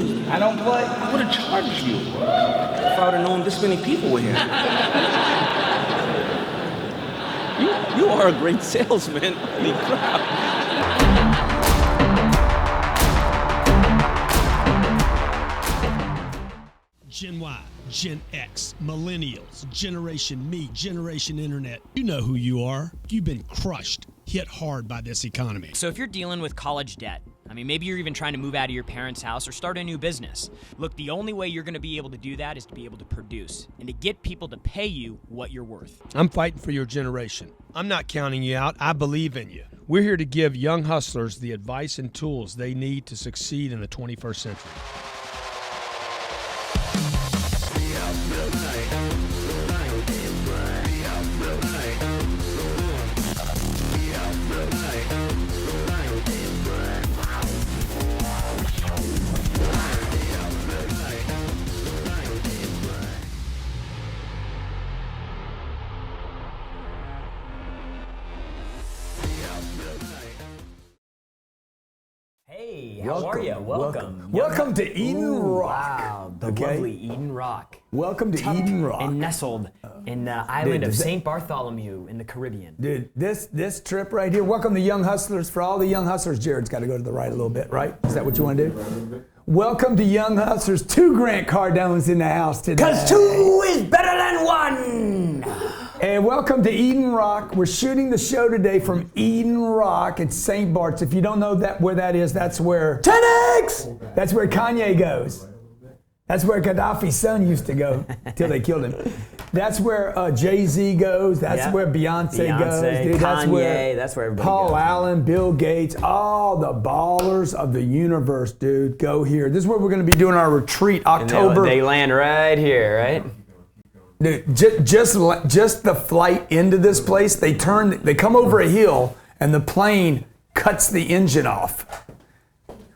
confused. I don't play. I would have charged you if I would have known this many people were here. You are a great salesman. Holy crap. Gen Y, Gen X, Millennials, Generation Me, Generation Internet. You know who you are. You've been crushed, hit hard by this economy. So if you're dealing with college debt, maybe you're even trying to move out of your parents' house or start a new business. Look, the only way you're going to be able to do that is to be able to produce and to get people to pay you what you're worth. I'm fighting for your generation. I'm not counting you out. I believe in you. We're here to give young hustlers the advice and tools they need to succeed in the 21st century. Hey, how are you? Welcome to Eden Rock. Wow, the lovely Eden Rock. Welcome to Eden Rock. And nestled in the island of St. Bartholomew in the Caribbean. Dude, this trip right here, welcome to Young Hustlers. For all the Young Hustlers, Jared's got to go to the right a little bit, right? Is that what you want to do? Welcome to Young Hustlers. 2 Grant Cardones in the house today. Because 2 is better than 1. And welcome to Eden Rock. We're shooting the show today from Eden Rock at St. Bart's. If you don't know where that is, that's where 10X! That's where Kanye goes. That's where Gaddafi's son used to go until they killed him. That's where Jay-Z goes. That's where Beyonce goes. Dude, Kanye, that's where everybody Paul goes. Allen, Bill Gates, all the ballers of the universe, dude, go here. This is where we're going to be doing our retreat, October. And they land right here, right? Dude, just the flight into this place, they come over a hill and the plane cuts the engine off.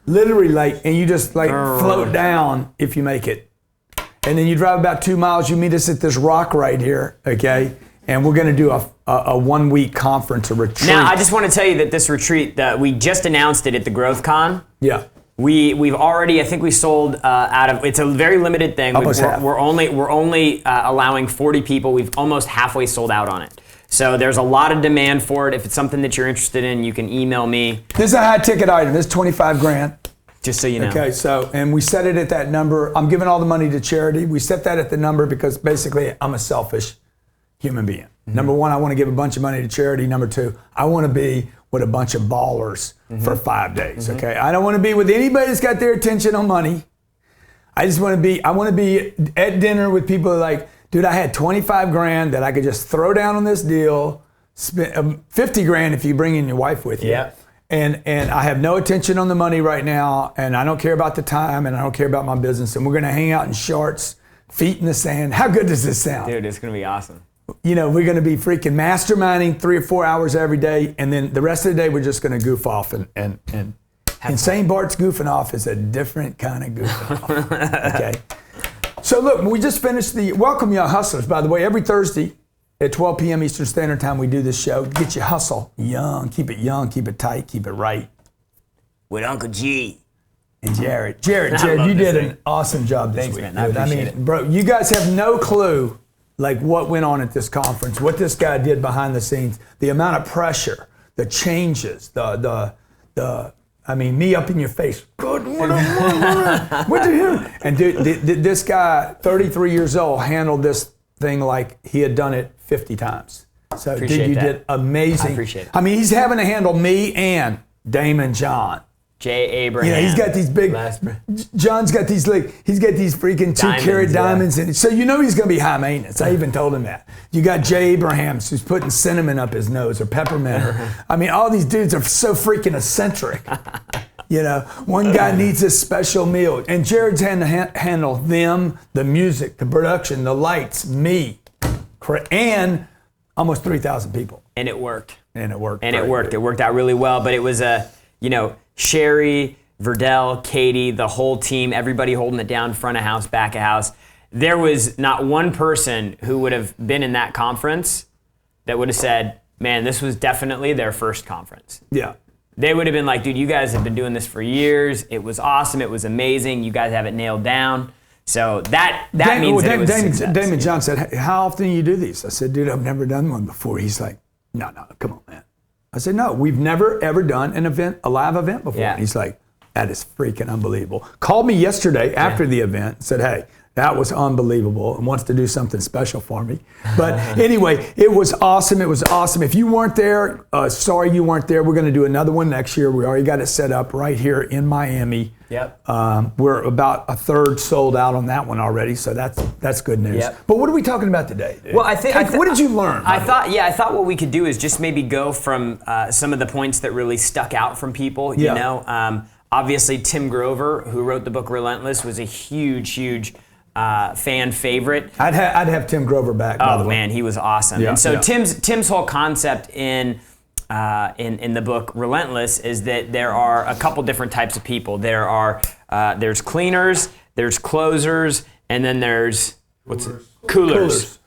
Literally, and you just float down if you make it. And then you drive about 2 miles, you meet us at this rock right here, okay? And we're gonna do a 1 week conference, a retreat. Now, I just want to tell you that this retreat, we just announced it at the Growthcon. Yeah. We've already, I think we sold out of, it's a very limited thing. We're only allowing 40 people. We've almost halfway sold out on it. So there's a lot of demand for it. If it's something that you're interested in, you can email me. This is a high ticket item. This is $25,000. Just so you know. Okay, and we set it at that number. I'm giving all the money to charity. We set that at the number because basically I'm a selfish human being. Mm-hmm. Number one, I want to give a bunch of money to charity. Number two, I want to be with a bunch of ballers for 5 days, okay? I don't want to be with anybody that's got their attention on money. I want to be at dinner with people that are like, dude, I had $25,000 that I could just throw down on this deal, spend $50,000 if you bring in your wife with you. Yeah. And I have no attention on the money right now, and I don't care about the time, and I don't care about my business, and we're gonna hang out in shorts, feet in the sand. How good does this sound? Dude, it's gonna be awesome. You know, we're gonna be freaking masterminding 3 or 4 hours every day, and then the rest of the day we're just gonna goof off and St. Bart's goofing off is a different kind of goofing off. Okay. So look, we just finished the Welcome Young Hustlers, by the way, every Thursday at 12 p.m. Eastern Standard Time, we do this show. Get you hustle young, keep it tight, keep it right. With Uncle G. And Jarrod. Jarrod, you did an awesome job this week. Thanks, man. I appreciate it. Bro, you guys have no clue what went on at this conference, what this guy did behind the scenes, the amount of pressure, the changes, me up in your face. Good, what the hell? And dude, this guy, 33 years old, handled this thing like he had done it 50 times. So, appreciate you that. did amazing. I appreciate it. He's having to handle me and Daymond John. J. Abraham. He's got these big. John's got these he's got these freaking 2-carat diamonds in it. So you know he's gonna be high maintenance. I even told him that. You got J. Abrahams who's putting cinnamon up his nose or peppermint. All these dudes are so freaking eccentric. One guy needs a special meal, and Jared's had to handle them, the music, the production, the lights, me, and almost 3,000 people. And it worked. It worked out really well. But it was Sherry, Verdell, Katie, the whole team, everybody holding it down, front of house, back of house. There was not one person who would have been in that conference that would have said, man, this was definitely their first conference. Yeah. They would have been like, dude, you guys have been doing this for years. It was awesome. It was amazing. You guys have it nailed down. So that means that it was success. Daymond John said, how often do you do these? I said, dude, I've never done one before. He's like, no, come on, man. I said, no, we've never, ever done an event, a live event before. Yeah. And he's like, that is freaking unbelievable. Called me yesterday after the event and said, hey, that was unbelievable and wants to do something special for me. But anyway, it was awesome. It was awesome. If you weren't there, sorry you weren't there. We're going to do another one next year. We already got it set up right here in Miami. Yep. We're about a third sold out on that one already, so that's good news. Yep. But what are we talking about today, dude? Well, what did you learn? I thought what we could do is just maybe go from some of the points that really stuck out from people. You know, obviously Tim Grover, who wrote the book Relentless, was a huge fan favorite. I'd have Tim Grover back. By the way. Oh man, he was awesome. Yeah, and so yeah. Tim's whole concept in the book Relentless is that there are a couple different types of people. There's cleaners, there's closers, and then there's coolers.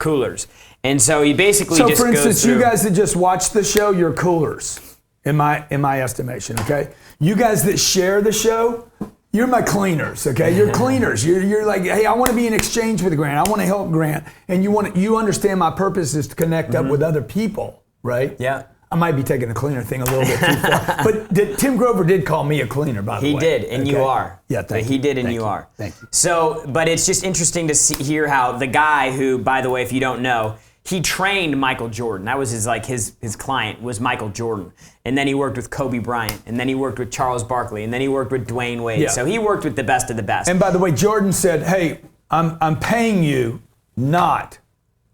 And so he basically just goes through. So for instance, you guys that just watch the show, you're coolers, in my estimation. Okay, you guys that share the show, you're my cleaners, okay? You're cleaners. You're like, hey, I want to be in exchange with Grant. I want to help Grant. And you understand my purpose is to connect up with other people, right? Yeah. I might be taking the cleaner thing a little bit too far. But Tim Grover did call me a cleaner, by the way. He did, and you are. Yeah, thank you. He did, and Thank you are. Thank you. So, but it's just interesting to hear how the guy who, by the way, if you don't know, he trained Michael Jordan. That was his client was Michael Jordan. And then he worked with Kobe Bryant. And then he worked with Charles Barkley. And then he worked with Dwayne Wade. Yeah. So he worked with the best of the best. And by the way, Jordan said, hey, I'm paying you not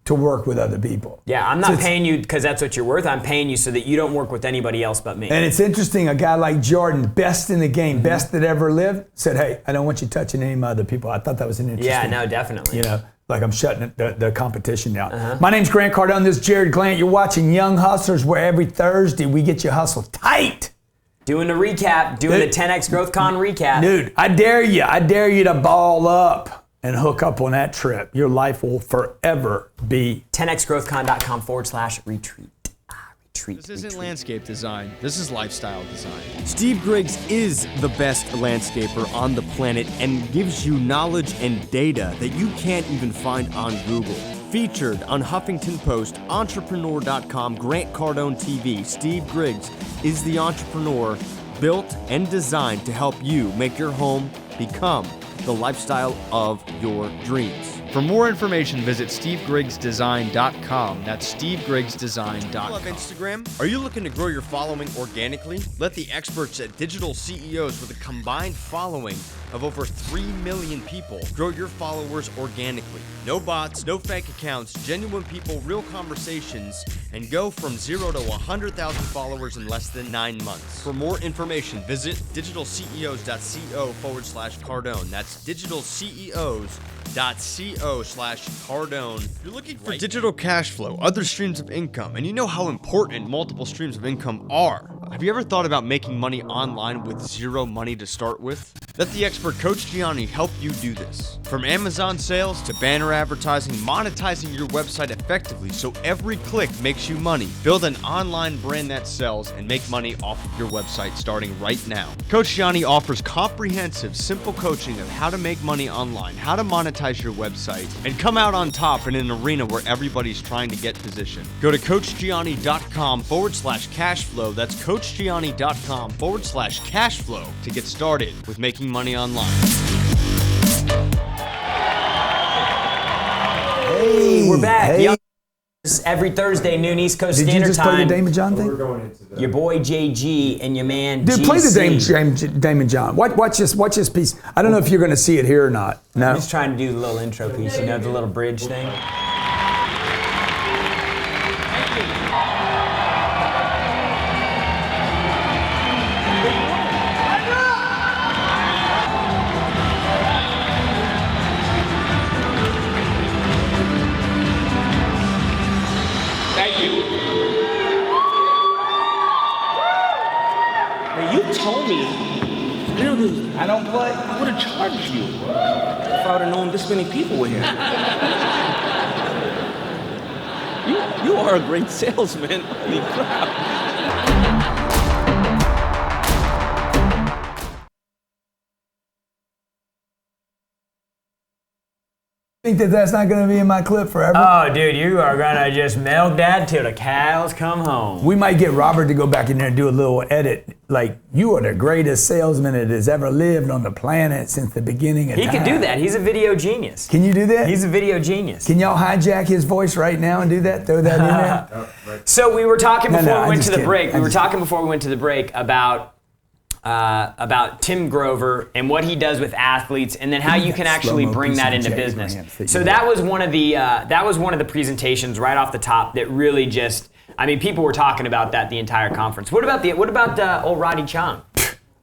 to work with other people. Yeah, I'm not paying you because that's what you're worth. I'm paying you so that you don't work with anybody else but me. And it's interesting, a guy like Jordan, best in the game, best that ever lived, said, hey, I don't want you touching any of my other people. I thought that was an interesting. Yeah, no, definitely. You know, like I'm shutting the competition down. My name's Grant Cardone. This is Jarrod Glant. You're watching Young Hustlers, where every Thursday we get you hustled tight. Doing the recap, the 10X Growthcon recap. Dude, I dare you to ball up and hook up on that trip. Your life will forever be 10xgrowthcon.com/retreat. This isn't landscape design. This is lifestyle design. Steve Griggs is the best landscaper on the planet and gives you knowledge and data that you can't even find on Google. Featured on Huffington Post, Entrepreneur.com, Grant Cardone TV, Steve Griggs is the entrepreneur built and designed to help you make your home become the lifestyle of your dreams. For more information, visit SteveGriggsDesign.com. That's SteveGriggsDesign.com. Love Instagram? Are you looking to grow your following organically? Let the experts at Digital CEOs with a combined following of over 3 million people grow your followers organically. No bots, no fake accounts, genuine people, real conversations, and go from 0 to 100,000 followers in less than 9 months. For more information, visit digitalceos.co/Cardone. That's digitalceos.co/Cardone. You're looking for digital cash flow, other streams of income, and you know how important multiple streams of income are. Have you ever thought about making money online with zero money to start with? Let the expert Coach Gianni help you do this. From Amazon sales to banner advertising, monetizing your website effectively so every click makes you money. Build an online brand that sells and make money off of your website starting right now. Coach Gianni offers comprehensive, simple coaching of how to make money online, how to monetize your website, and come out on top in an arena where everybody's trying to get positioned. Go to CoachGianni.com/cashflow. That's CoachGianni.com/cashflow to get started with making money online. Hey, we're back. Hey. Young every Thursday, noon East Coast Did you Standard just Time. play the Daymond John thing? Your boy JG and your man Dude, GC. play the Daymond John. Watch this piece. I don't know if you're going to see it here or not. No. I'm just trying to do the little intro piece, you know, the little bridge thing. Thank you. Now, you told me, I don't play. I would have charged you if I would have known this many people were here. You are a great salesman. Holy crap. Think that that's not going to be in my clip forever? Oh, dude, you are going to just milk that till the cows come home. We might get Robert to go back in there and do a little edit. Like, you are the greatest salesman that has ever lived on the planet since the beginning of time. He can do that. He's a video genius. Can you do that? He's a video genius. Can y'all hijack his voice right now and do that? Throw that in there? So we were talking before we went to the break. We were talking before we went to the break about Tim Grover and what he does with athletes, and then how you can actually bring that into business. So that was one of the presentations right off the top that really just, I mean, people were talking about that the entire conference. What about old Roddy Chong?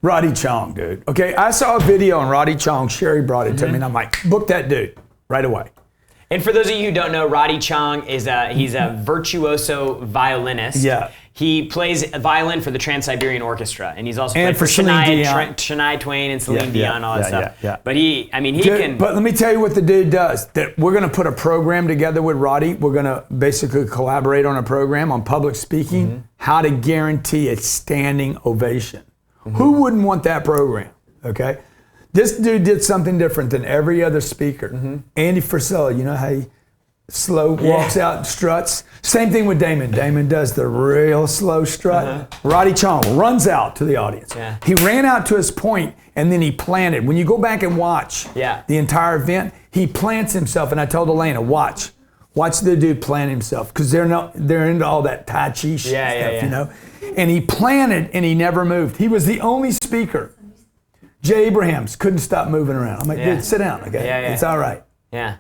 Roddy Chong, dude. Okay, I saw a video on Roddy Chong. Sherry brought it to me, and I'm like, book that dude right away. And for those of you who don't know, Roddy Chong he's a virtuoso violinist. Yeah. He plays violin for the Trans-Siberian Orchestra, and he's also played for Shania Twain and Celine Dion, all that stuff. Yeah. But he can. But let me tell you what the dude does. That we're going to put a program together with Roddy. We're going to basically collaborate on a program on public speaking, how to guarantee a standing ovation. Who wouldn't want that program? Okay. This dude did something different than every other speaker. Andy Frisella, you know how he slow walks out and struts? Same thing with Daymond. Daymond does the real slow strut. Roddy Chong runs out to the audience. Yeah. He ran out to his point and then he planted. When you go back and watch the entire event, he plants himself. And I told Elena, watch the dude plant himself, because they're into all that Tai Chi stuff, you know. And he planted and he never moved. He was the only speaker. Jay Abrahams couldn't stop moving around. I'm like, dude, sit down, okay? It's all right. Yeah.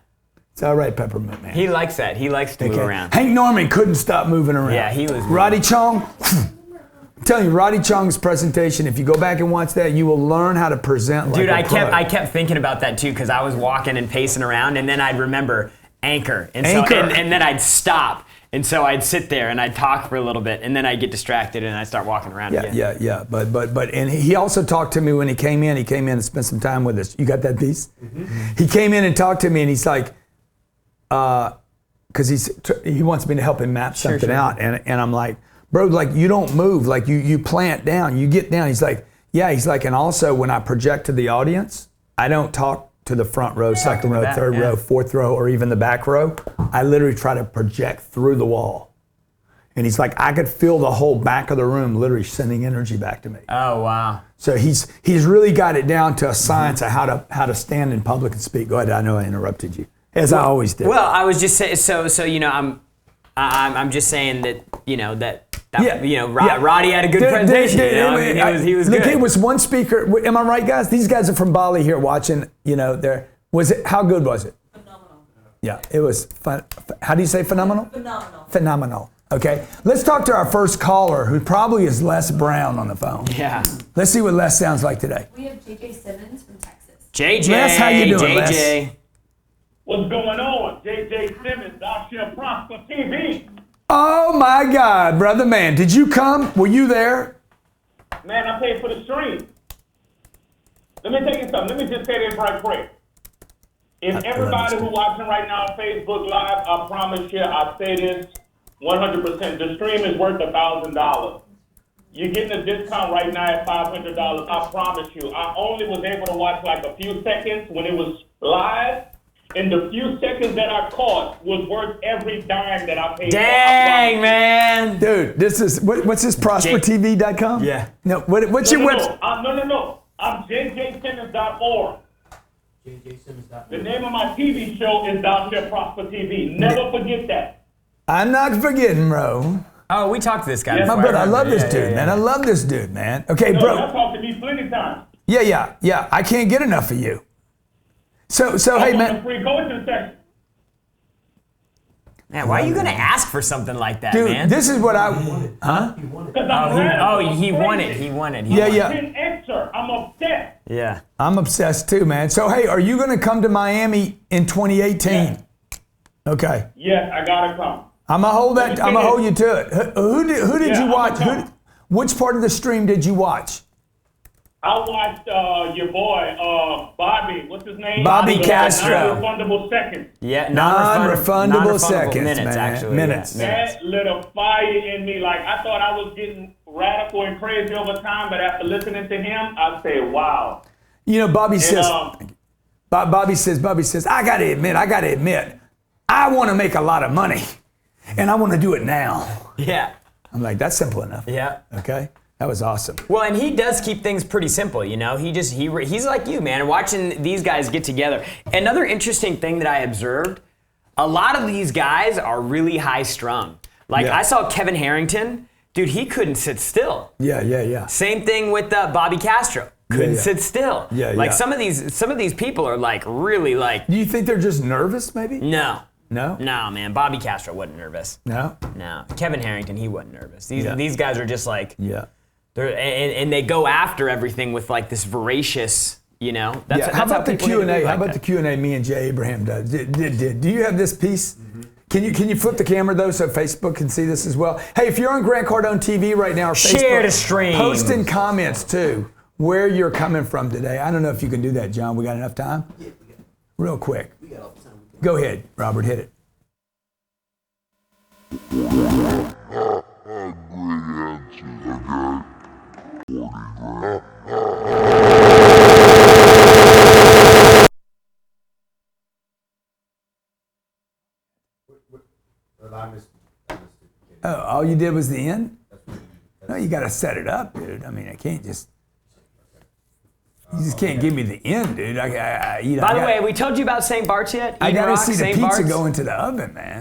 It's all right, Peppermint Man. He likes that. He likes to move around. Hank Norman couldn't stop moving around. Yeah, he was. Roddy Chong, I'm telling you, Roddy Chong's presentation, if you go back and watch that, you will learn how to present like a pro. I kept thinking about that too, because I was walking and pacing around, and then I'd remember anchor. And then I'd stop. And so I'd sit there and I'd talk for a little bit, and then I'd get distracted and I'd start walking around again. Yeah. But and he also talked to me when he came in. He came in and spent some time with us. You got that piece? He came in and talked to me, and he's like, because he wants me to help him map something out, and I'm like, bro, like, you don't move, like you plant down, you get down. He's like, and also when I project to the audience, I don't talk to the front row, second row, third row, fourth row, or even the back row. I literally try to project through the wall. And he's like, I could feel the whole back of the room literally sending energy back to me. Oh, wow. So he's really got it down to a science of how to stand in public and speak. Go ahead, I know I interrupted you, as I always do. Well, I was just saying, so you know, I'm just saying that, you know, Roddy had a good presentation. He was good. Look, it was one speaker. Am I right, guys? These guys are from Bali here watching. You know, how good was it? Phenomenal. Yeah, it was fun. How do you say phenomenal? Phenomenal. Phenomenal. Okay, let's talk to our first caller, who probably is Les Brown on the phone. Yeah. Let's see what Les sounds like today. We have JJ Simmons from Texas. JJ. Les, how you doing, JJ. Les? What's going on? JJ Simmons, out here Prosper TV. Oh my God, brother man, did you come? Were you there? Man, I paid for the stream. Let me tell you something. Let me just say this right quick. If everybody who's watching right now on Facebook Live, I promise you, I say this 100%. The stream is worth $1,000. You're getting a discount right now at $500. I promise you. I only was able to watch like a few seconds when it was live. And the few seconds that I caught was worth every dime that I paid. Dang, man. Dude, this is, what's this, prospertv.com? Yeah. No, what's your website? No. I'm jjsimmons.org. The name of my TV show is Dr. Prosper TV. Never forget that. I'm not forgetting, bro. Oh, we talked to this guy. Yes, My brother, I love this dude, man. I love this dude, man. Okay, bro. Y'all talked to me plenty of times. Yeah. I can't get enough of you. So hey, man. Free coaching session. Man, why are you going to ask for something like that, Dude, man? this is what I... Huh? He won it. He won it. I'm obsessed. Yeah. I'm obsessed too, man. So, hey, are you going to come to Miami in 2018? Yeah. Okay. Yes, I gotta come. I'm gonna hold you to it. Who did you watch? Which part of the stream did you watch? I watched your boy, Bobby. What's his name? Bobby Castro. Non-refundable seconds. Yeah, non-refundable seconds, minutes, man. actually. Minutes. That lit a fire in me. Like, I thought I was getting radical and crazy over time, but after listening to him, I say, wow. You know, Bobby says... Bobby says, I got to admit, I want to make a lot of money, and I want to do it now. Yeah. I'm like, that's simple enough. Yeah. Okay. That was awesome. Well, and he does keep things pretty simple, you know. He's like you, man. Watching these guys get together. Another interesting thing that I observed, a lot of these guys are really high strung. Like I saw Kevin Harrington, dude, he couldn't sit still. Yeah. Same thing with Bobby Castro. Couldn't sit still. Yeah. Some of these people are like really like. Do you think they're just nervous, maybe? No. No, man. Bobby Castro wasn't nervous. No. Kevin Harrington, he wasn't nervous. These guys are just like. Yeah. And they go after everything with like this voracious, you know. How about the Q&A? How about the Q&A me and Jay Abraham did? Do you have this piece? Mm-hmm. Can you flip the camera though so Facebook can see this as well? Hey, if you're on Grant Cardone TV right now or Facebook, share the stream. Post in comments too where you're coming from today. I don't know if you can do that, John. We got enough time? Yeah, we got. Real quick. We got all the time. Go ahead, Robert. Hit it. Oh, all you did was the end? No, you got to set it up, dude. I mean, I can't just. You just can't give me the end, dude. By the way, we told you about St. Barts yet? I got to see the St. pizza Barts? go into the oven, man.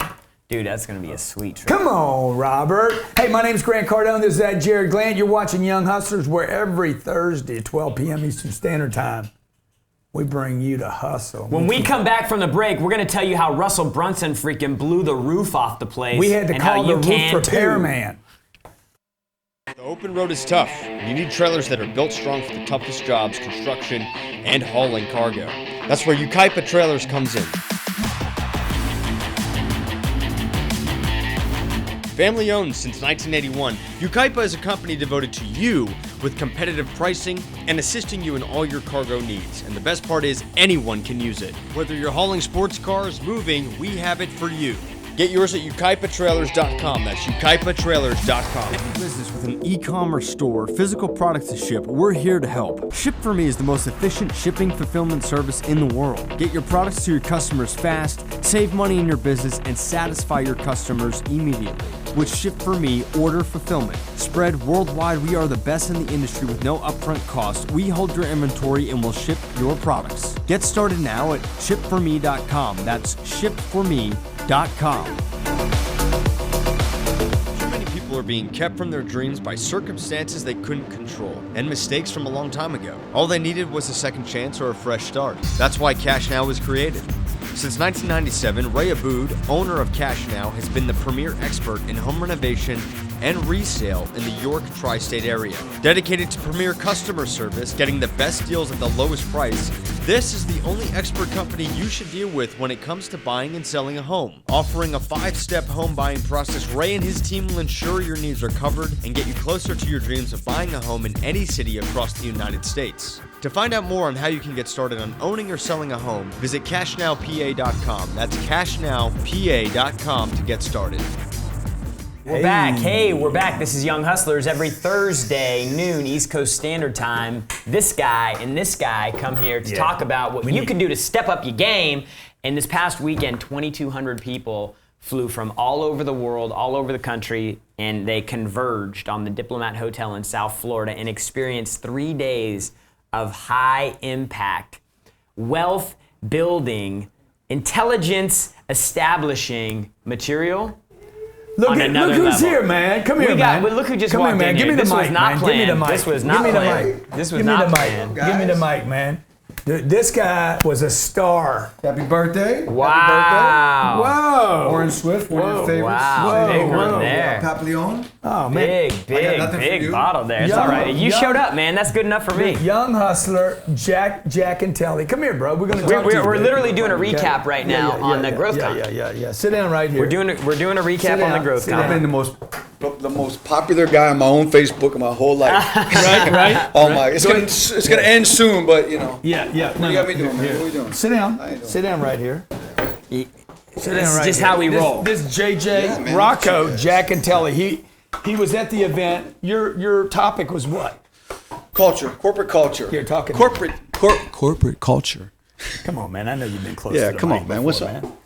Dude, that's going to be a sweet trip. Come on, Robert. Hey, my name's Grant Cardone. This is Jarrod Glant. You're watching Young Hustlers, where every Thursday at 12 p.m. Eastern Standard Time, we bring you to hustle. When we come back from the break, we're going to tell you how Russell Brunson freaking blew the roof off the place. We had to call the roof repairman. The open road is tough. You need trailers that are built strong for the toughest jobs, construction, and hauling cargo. That's where Ukaipa Trailers comes in. Family owned since 1981, Ukaipa is a company devoted to you with competitive pricing and assisting you in all your cargo needs. And the best part is anyone can use it. Whether you're hauling sports cars, moving, we have it for you. Get yours at ukaipatrailers.com. That's ukaipatrailers.com. If you business with an e-commerce store, physical products to ship, we're here to help. Ship For Me is the most efficient shipping fulfillment service in the world. Get your products to your customers fast, save money in your business, and satisfy your customers immediately. With Ship For Me Order Fulfillment. Spread worldwide, we are the best in the industry with no upfront cost. We hold your inventory and will ship your products. Get started now at shipforme.com. That's shipforme.com. Too many people are being kept from their dreams by circumstances they couldn't control and mistakes from a long time ago. All they needed was a second chance or a fresh start. That's why Cash Now was created. Since 1997, Ray Abood, owner of Cash Now, has been the premier expert in home renovation and resale in the York tri-state area. Dedicated to premier customer service, getting the best deals at the lowest price, this is the only expert company you should deal with when it comes to buying and selling a home. Offering a 5-step home buying process, Ray and his team will ensure your needs are covered and get you closer to your dreams of buying a home in any city across the United States. To find out more on how you can get started on owning or selling a home, visit cashnowpa.com. That's cashnowpa.com to get started. We're back. Hey, we're back. This is Young Hustlers. Every Thursday, noon, East Coast Standard Time. This guy and this guy come here to talk about what you can do to step up your game. And this past weekend, 2,200 people flew from all over the world, all over the country, and they converged on the Diplomat Hotel in South Florida and experienced 3 days of high impact, wealth building, intelligence establishing material. Look who's here, man. Come here, man. Look who just walked in. Give me the mic, man. Give me the mic. This was not planned. This was not planned. Give me the mic, man. This guy was a star. Happy birthday. Wow. Happy birthday. Whoa. Warren Swift, one of your favorites. Wow. Big one there. Papillon. Oh, man. Big bottle there. It's all right. You showed up, man. That's good enough for me. Young hustler, Jackintelle. Come here, bro. We're going to talk to you. We're literally doing a recap right now on the Growthcon. Yeah. Sit down right here. We're doing a recap on the Growthcon. I've been the most popular guy on my own Facebook in my whole life. right? Oh my! It's gonna end soon, but you know. Yeah. What you got me doing, man? What are you doing? Sit down. Sit down right here. This is just how we roll. This JJ Rocco Jackintelle. He was at the event. Your topic was what? Culture, corporate culture. You're talking corporate culture. Come on, man. I know you've been close Yeah, to the come mic on, man. before, What's up?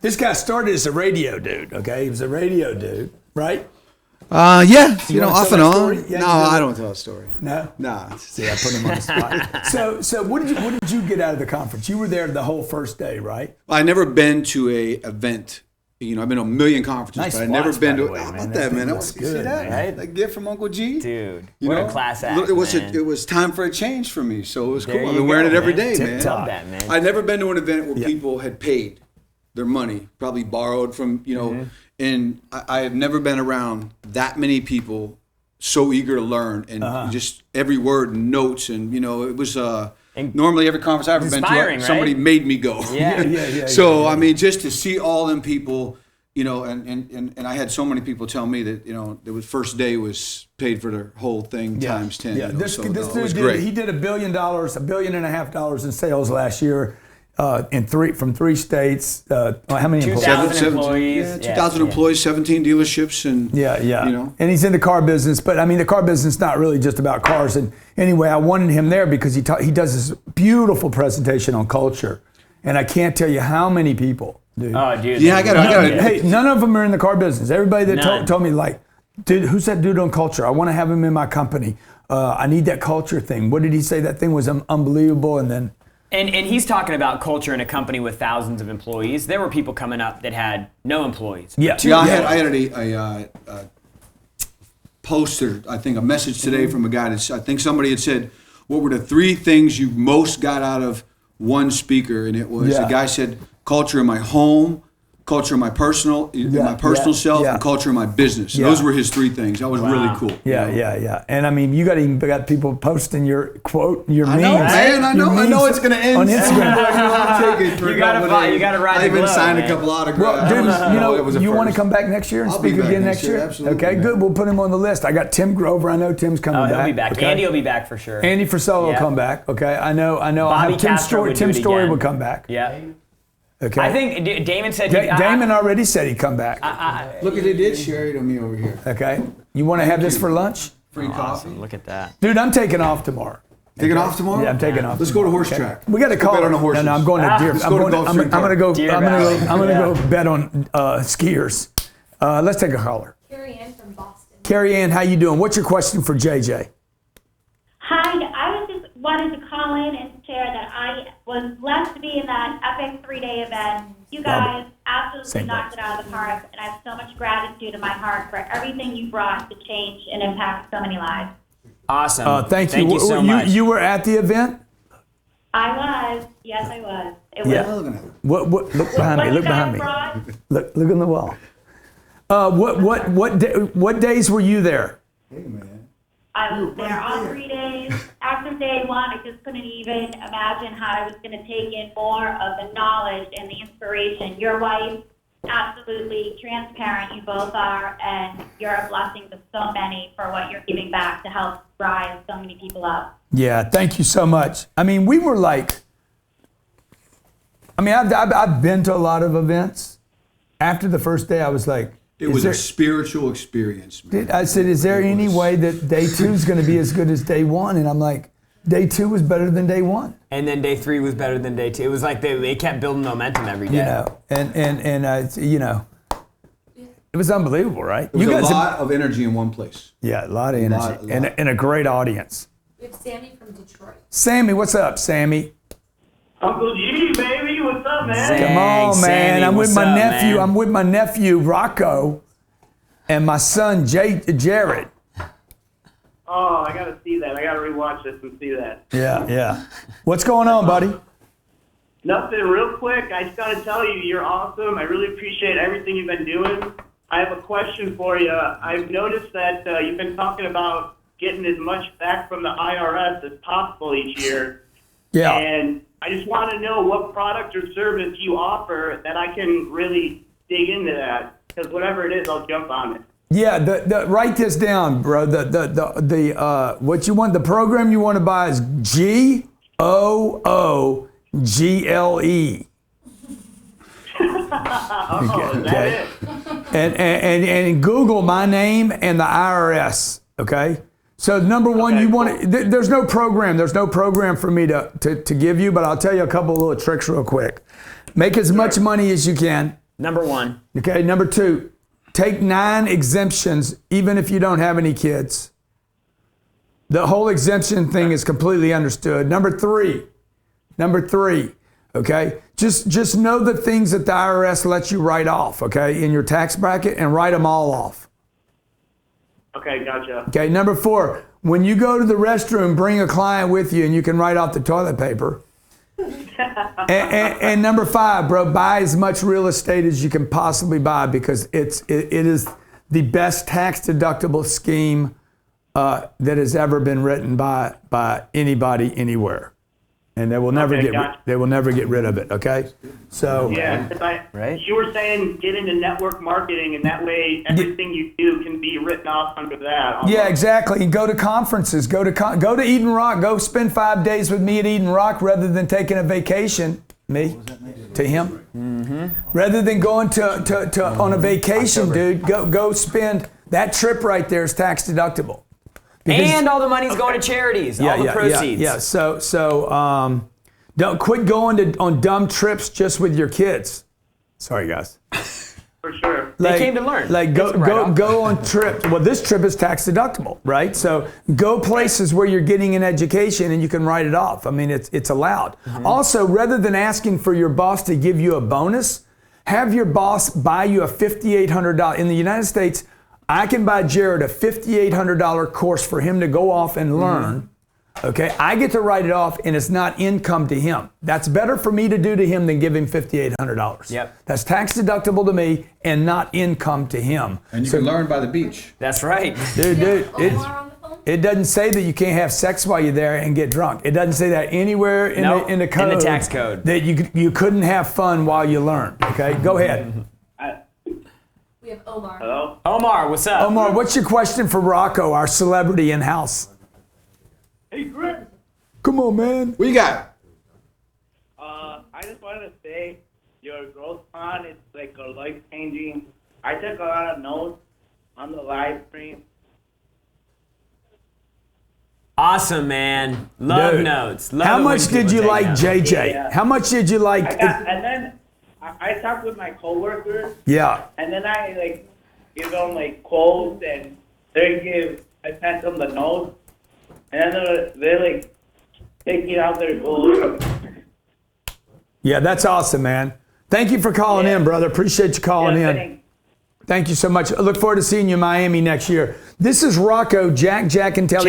This guy started as a radio dude, okay? He was a radio dude, right? Yeah, You wanna off tell and that on. story? Yeah, No, you do. I don't tell a story. No? Nah. See, I put him on the spot. So what did you get out of the conference? You were there the whole first day, right? I never been to a event. I've been to a million conferences, Nice but I never watch, been by to. the way, How man. about That that, thing man? looks You see good, that? man. That gift from Uncle G. Dude, You what know? a class act, It was man. it was time for a change for me, so it was There cool. I've you been wearing go, it every man. day, man. Love that, man. I'd never been to an event where Yeah. people had paid their money, probably borrowed from Mm-hmm. and I have never been around that many people so eager to learn and just every word and notes and it was normally every conference I've ever been inspiring, to somebody right? made me go. Yeah. So I mean, just to see all them people, and I had so many people tell me that it was first day was paid for their whole thing times 10. Yeah, this so, dude it was did, great. he did $1 billion, $1.5 billion in sales last year, from 3 states. How many employees? 2,000 employees. Yeah, 2,000 employees, 17 dealerships, and Yeah. And he's in the car business, but I mean, the car business is not really just about cars. And anyway, I wanted him there because he does this beautiful presentation on culture, and I can't tell you how many people, dude. Oh, dude. Yeah, I got it. Hey, none of them are in the car business. Everybody that None. told me, like, dude, who's that dude on culture? I want to have him in my company. I need that culture thing. What did he say? That thing was unbelievable. And then. And he's talking about culture in a company with thousands of employees. There were people coming up that had no employees. Yeah. I had a poster, I think a message today from a guy that I think somebody had said, what were the 3 things you most got out of one speaker? And it was, the guy said, culture in my home, culture in my personal self, and culture in my business. And those were his 3 things. That was really cool. Yeah. And I mean, you got people posting your quote, your memes. I know it's gonna end on Instagram. You gotta ride I the even glow, signed man. a couple autographs. Well, dude, It was a you want to first. come back next year and I'll be speak back again next next year, year? absolutely, Okay, man. good. We'll put him on the list. I got Tim Grover. I know Tim's coming Oh, back. he'll be back. Okay? Andy will be back for sure. Andy Frisella will Yeah. come back. Okay, I know. I'll Bobby have Tim Castro Story. would do Tim it Story again. will come back. Yeah. Okay. I think Damon said Damon already said he'd come back. Look at they did share it on me over here. Okay. You want to have this for lunch? Free coffee. Awesome. Look at that. Dude, I'm taking off tomorrow. Taking off tomorrow? Yeah, I'm taking off. Let's go to horse track. We got to call bet it on the horses. No, I'm going to Deer. Let's I'm go to going. Gulfstream I'm going to go. Deer I'm going to Valley. go bet on skiers. Let's take a caller. Carrie Ann from Boston. Carrie Ann, how you doing? What's your question for JJ? Hi, I was just wanted to call in and share that I was blessed to be in that epic 3-day event. You guys absolutely Same knocked it out of the park, and I have so much gratitude in my heart for everything you brought to change and impact so many lives. Awesome. Thank you. Thank you so much. You were at the event? I was. Yes, I was. It Yeah. was. What? Look behind me. What Look you behind guys me. brought, Look on the wall. What days were you there? I was there all 3 days. After day 1, I just couldn't even imagine how I was going to take in more of the knowledge and the inspiration. Your wife, absolutely transparent, you both are, and you're a blessing to so many for what you're giving back to help rise so many people up. Yeah, thank you so much. I mean, we were like, I've been to a lot of events. After the first day, I was like, It was a spiritual experience, man. I said, is there any way that day 2 is going to be as good as day 1? And I'm like, day 2 was better than day 1. And then day 3 was better than day 2. It was like they kept building momentum every day. You know, and you know, it was unbelievable, right? It was You a guys lot of energy in one place. yeah, a lot of energy and a great audience. We have Sammy from Detroit. Sammy, what's up, Sammy? Uncle G, baby, what's up, man? Come on, Thanks, man. Sammy. I'm with What's my up, nephew. man? I'm with my nephew Rocco, and my son Jarrod. Oh, I gotta see that. I gotta rewatch this and see that. Yeah. What's going on, buddy? Nothing, real quick. I just gotta tell you, you're awesome. I really appreciate everything you've been doing. I have a question for you. I've noticed that you've been talking about getting as much back from the IRS as possible each year. Yeah. And I just want to know what product or service you offer that I can really dig into that. Because whatever it is, I'll jump on it. Yeah, write this down, bro. The what you want, the program you want to buy is GOOGLE. Oh, is that it? And Google my name and the IRS, okay? So number one, you want to, there's no program. There's no program for me to give you, but I'll tell you a couple of little tricks real quick. Make as much money as you can. Number one. Okay. Number two, take 9 exemptions, even if you don't have any kids. The whole exemption thing is completely understood. Number three, okay? Just know the things that the IRS lets you write off, okay, in your tax bracket, and write them all off. Okay, gotcha. Okay, number 4, when you go to the restroom, bring a client with you and you can write off the toilet paper. and number 5, bro, buy as much real estate as you can possibly buy, because it is the best tax deductible scheme that has ever been written by anybody anywhere. And they will never get rid of it, okay? So right? You were saying get into network marketing, and that way everything you do can be written off under that. Almost. Yeah, exactly. And go to conferences. Go to Eden Rock. Go spend 5 days with me at Eden Rock rather than taking a vacation. Me? To him? Mm-hmm. Rather than going to on a vacation, dude, go spend, that trip right there is tax deductible. And all the money's going to charities, all the proceeds. Yeah. So don't quit going on dumb trips just with your kids. Sorry, guys. For sure. They came to learn. Like go on trips. Well, this trip is tax deductible, right? So go places where you're getting an education and you can write it off. I mean, it's allowed. Mm-hmm. Also, rather than asking for your boss to give you a bonus, have your boss buy you a $5,800. In the United States, I can buy Jarrod a $5,800 course for him to go off and learn. Okay, I get to write it off, and it's not income to him. That's better for me to do to him than give him $5,800. Yep. That's tax deductible to me and not income to him. And you can learn by the beach. That's right. Dude, it doesn't say that you can't have sex while you're there and get drunk. It doesn't say that anywhere in the code. In the tax code. That you couldn't have fun while you learn. Okay, go ahead. We have Omar. Hello? Omar, what's up? Omar, what's your question for Rocco, our celebrity in-house? Hey, Grant. Come on, man. What you got? I just wanted to say your Growthcon is like a life-changing. I took a lot of notes on the live stream. Awesome, man. Love notes. Love how much did you like JJ? Yeah. How much did you like? And then I talked with my coworkers. Yeah. And then I give them quotes, and I sent them the notes, and then they take out their goals. Yeah, that's awesome, man. Thank you for calling in, brother. Appreciate you calling in. Thank you so much. I look forward to seeing you in Miami next year. This is Rocco, Jackintelle.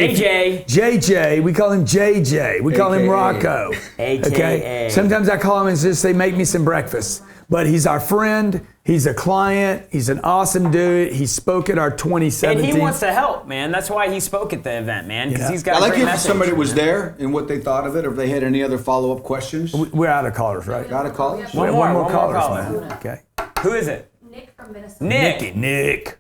JJ. We call him JJ. We call him Rocco. AKA. Okay? Sometimes I call him and just say, make me some breakfast. But he's our friend. He's a client. He's an awesome dude. He spoke at our 2017. And he wants to help, man. That's why he spoke at the event, man. Because he's got I a like great if message. somebody was there and what they thought of it, or if they had any other follow-up questions. We're out of callers, right? Out of callers? One more callers, man. Okay. Who is it? Nick from Minnesota. Nick.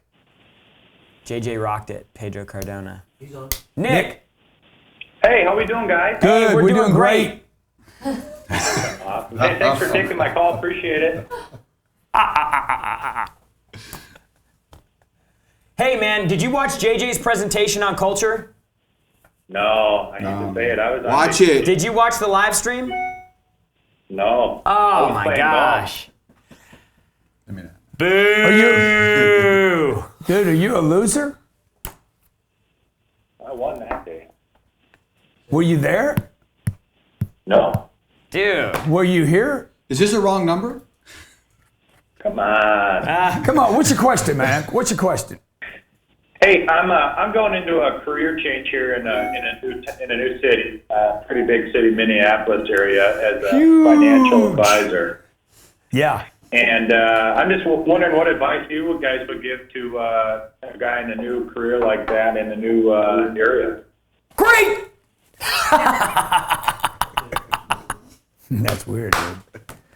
JJ rocked it. Pedro Cardone. He's on. Nick. Hey, how we doing, guys? Good. We're doing great. Awesome. Hey, thanks for taking my call. Appreciate it. Hey, man, did you watch JJ's presentation on culture? No, I need to say it. I was on Watch it. Did you watch the live stream? No. Oh, my gosh. Boo! Dude, are you a loser? I won that day. Were you there? No. Dude. Were you here? Is this a wrong number? Come on. Come on, what's your question, man? What's your question? Hey, I'm going into a career change here in a new city, pretty big city, Minneapolis area, as a financial advisor. Yeah. And I'm just wondering what advice you guys would give to a guy in a new career like that in a new area. Great! That's weird, dude.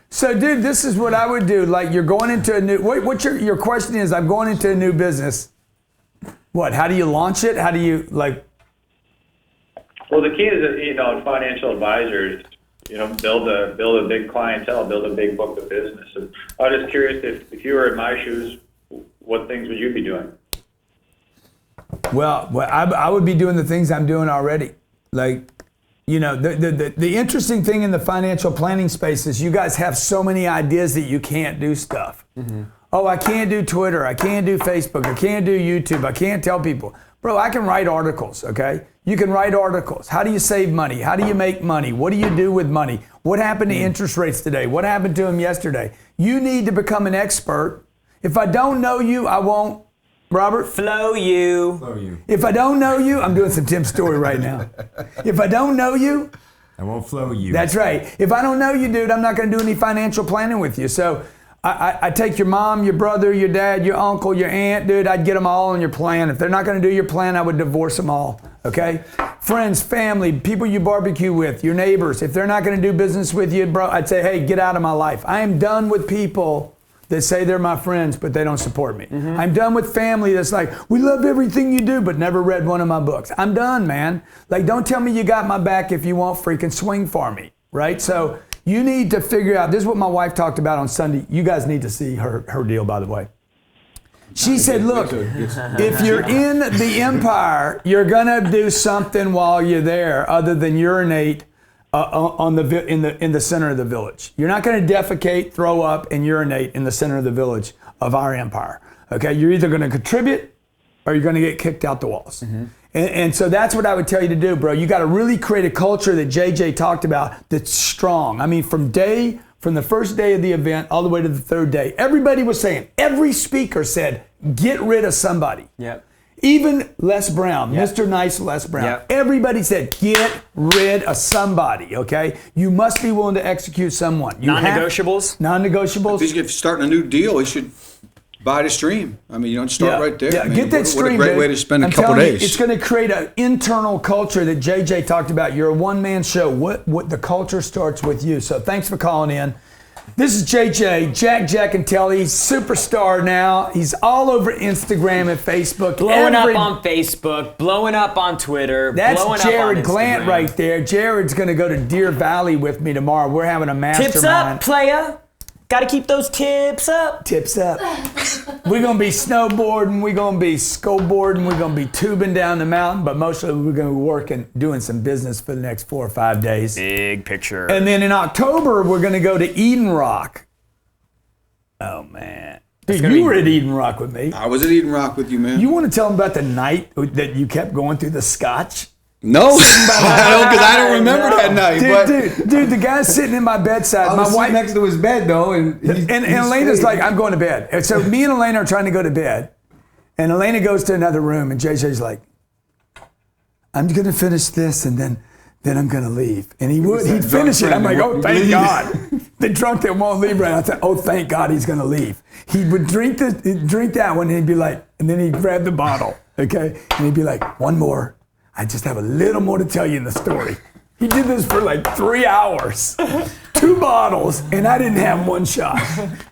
So, dude, this is what I would do. Like, you're going into a new... What your question is, I'm going into a new business. What? How do you launch it? How do you, like... Well, the key is, financial advisors, build a big clientele, build a big book of business. And I was just curious if you were in my shoes, what things would you be doing? Well, I would be doing the things I'm doing already. Like, you know, the interesting thing in the financial planning space is you guys have so many ideas that you can't do stuff. Mm-hmm. Oh, I can't do Twitter. I can't do Facebook. I can't do YouTube. I can't tell people. Bro, I can write articles, okay? You can write articles. How do you save money? How do you make money? What do you do with money? What happened to interest rates today? What happened to them yesterday? You need to become an expert. If I don't know you, I won't. Robert? Flow you. If I don't know you, I'm doing some Tim Story right now. If I don't know you, I won't flow you. That's right. If I don't know you, dude, I'm not going to do any financial planning with you. So I take your mom, your brother, your dad, your uncle, your aunt, dude, I'd get them all on your plan. If they're not going to do your plan, I would divorce them all, okay? Friends, family, people you barbecue with, your neighbors, if they're not going to do business with you, bro, I'd say, hey, get out of my life. I am done with people that say they're my friends, but they don't support me. Mm-hmm. I'm done with family that's like, we love everything you do, but never read one of my books. I'm done, man. Like, don't tell me you got my back if you won't freaking swing for me, right? So you need to figure out, this is what my wife talked about on Sunday. You guys need to see her deal, by the way. She said, look, if you're in the empire, you're gonna do something while you're there other than urinate in the center of the village. You're not going to defecate, throw up, and urinate in the center of the village of our empire. Okay, you're either going to contribute or you're going to get kicked out the walls. Mm-hmm. And so that's what I would tell you to do, bro. You got to really create a culture that JJ talked about that's strong. I mean, from the first day of the event all the way to the third day, everybody was saying, every speaker said, get rid of somebody. Yep. Even Les Brown, yep. Mr. Nice Les Brown. Yep. Everybody said, get rid of somebody, okay? You must be willing to execute someone. Non-negotiables? Non-negotiables. If he's starting a new deal, he should buy the stream. I mean, you don't start right there. Yeah, get that stream. What a great way to spend a couple days. It's going to create an internal culture that JJ talked about. You're a one-man show. What the culture starts with you. So thanks for calling in. This is JJ Jackintelle. He's superstar now. He's all over Instagram and Facebook. Blowing up on Facebook, blowing up on Twitter, that's blowing Jarrod up on Glant right there. Jarrod's going to go to Deer Valley with me tomorrow. We're having a mastermind. Tips up, playa. Got to keep those tips up. Tips up. We're going to be snowboarding. We're going to be skateboarding. We're going to be tubing down the mountain. But mostly we're going to be working, doing some business for the next 4 or 5 days. Big picture. And then in October, we're going to go to Eden Rock. Oh, man. Dude, you were at Eden Rock with me. I was at Eden Rock with you, man. You want to tell them about the night that you kept going through the scotch? No, because I don't remember that night. Dude, the guy's sitting in my bedside. I was sitting next to his bed, though. And Elena's like, I'm going to bed. And so me and Elena are trying to go to bed. And Elena goes to another room. And JJ's like, I'm going to finish this and then I'm going to leave. And he'd finish it. I'm like, oh, thank God. The drunk that won't leave right. I thought, oh, thank God he's going to leave. He would drink that one and he'd be like, and then he'd grab the bottle, okay? And he'd be like, one more. I just have a little more to tell you in the story. He did this for like 3 hours, 2 bottles, and I didn't have one shot.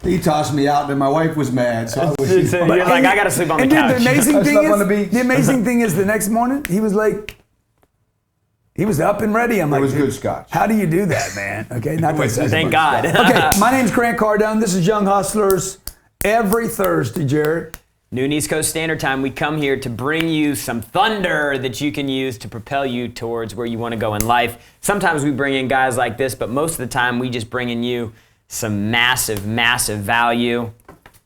He tossed me out, and my wife was mad. So you're like, I gotta sleep on the couch. The amazing thing is, the next morning he was up and ready. I'm like, it was good scotch. How do you do that, man? Okay, thank God. Okay, my name's Grant Cardone. This is Young Hustlers. Every Thursday, Jarrod. Noon East Coast Standard Time, we come here to bring you some thunder that you can use to propel you towards where you want to go in life. Sometimes we bring in guys like this, but most of the time we just bring in you some massive, massive value.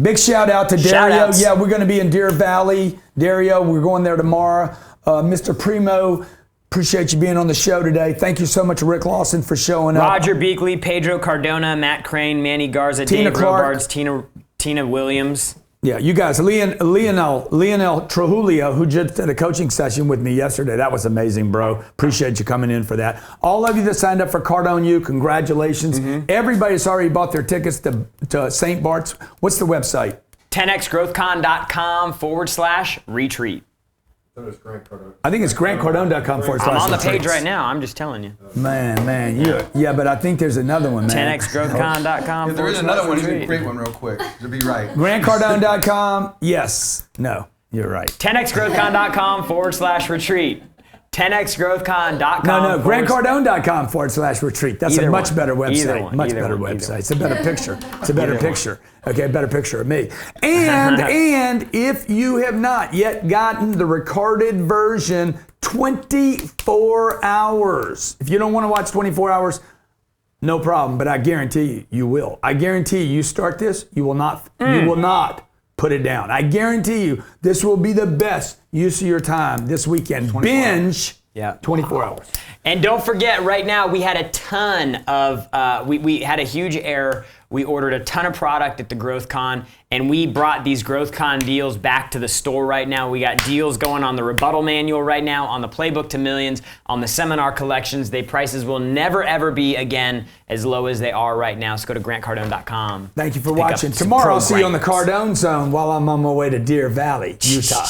Big shout out to Dario. Yeah, we're going to be in Deer Valley. Dario, we're going there tomorrow. Mr. Primo, appreciate you being on the show today. Thank you so much, Rick Lawson, for showing up. Roger Beakley, Pedro Cardona, Matt Crane, Manny Garza, Tina Dave Clark. Robards, Tina Williams. Yeah, you guys, Lionel Trujillo, who just did a coaching session with me yesterday. That was amazing, bro. Appreciate you coming in for that. All of you that signed up for Cardone U, congratulations. Mm-hmm. Everybody that's already bought their tickets to St. Barts. What's the website? 10xgrowthcon.com/retreat. I think it's grantcardone.com/retreat. I'm on the page right now. I'm just telling you. Man, yeah, but I think there's another one, man. 10xgrowthcon.com. If there is another one, he's going to create one real quick. To be right. grantcardone.com. Yes. No, you're right. 10xgrowthcon.com/retreat. 10xgrowthcon.com. No, grantcardone.com/retreat. That's a much better website. Much better website. It's a better picture. It's a better picture. Okay, a better picture of me. And if you have not yet gotten the recorded version, 24 hours. If you don't want to watch 24 hours, no problem, but I guarantee you, you will. I guarantee you start this, you will not put it down. I guarantee you, this will be the best use of your time this weekend. Binge 24 hours. And don't forget, right now, we had a ton of, we had a huge error. We ordered a ton of product at the Growthcon, and we brought these Growthcon deals back to the store right now. We got deals going on the rebuttal manual right now, on the Playbook to Millions, on the seminar collections. Prices will never, ever be, again, as low as they are right now. So go to grantcardone.com. Thank you for watching. Tomorrow, I'll see you on the Cardone Zone while I'm on my way to Deer Valley, Utah.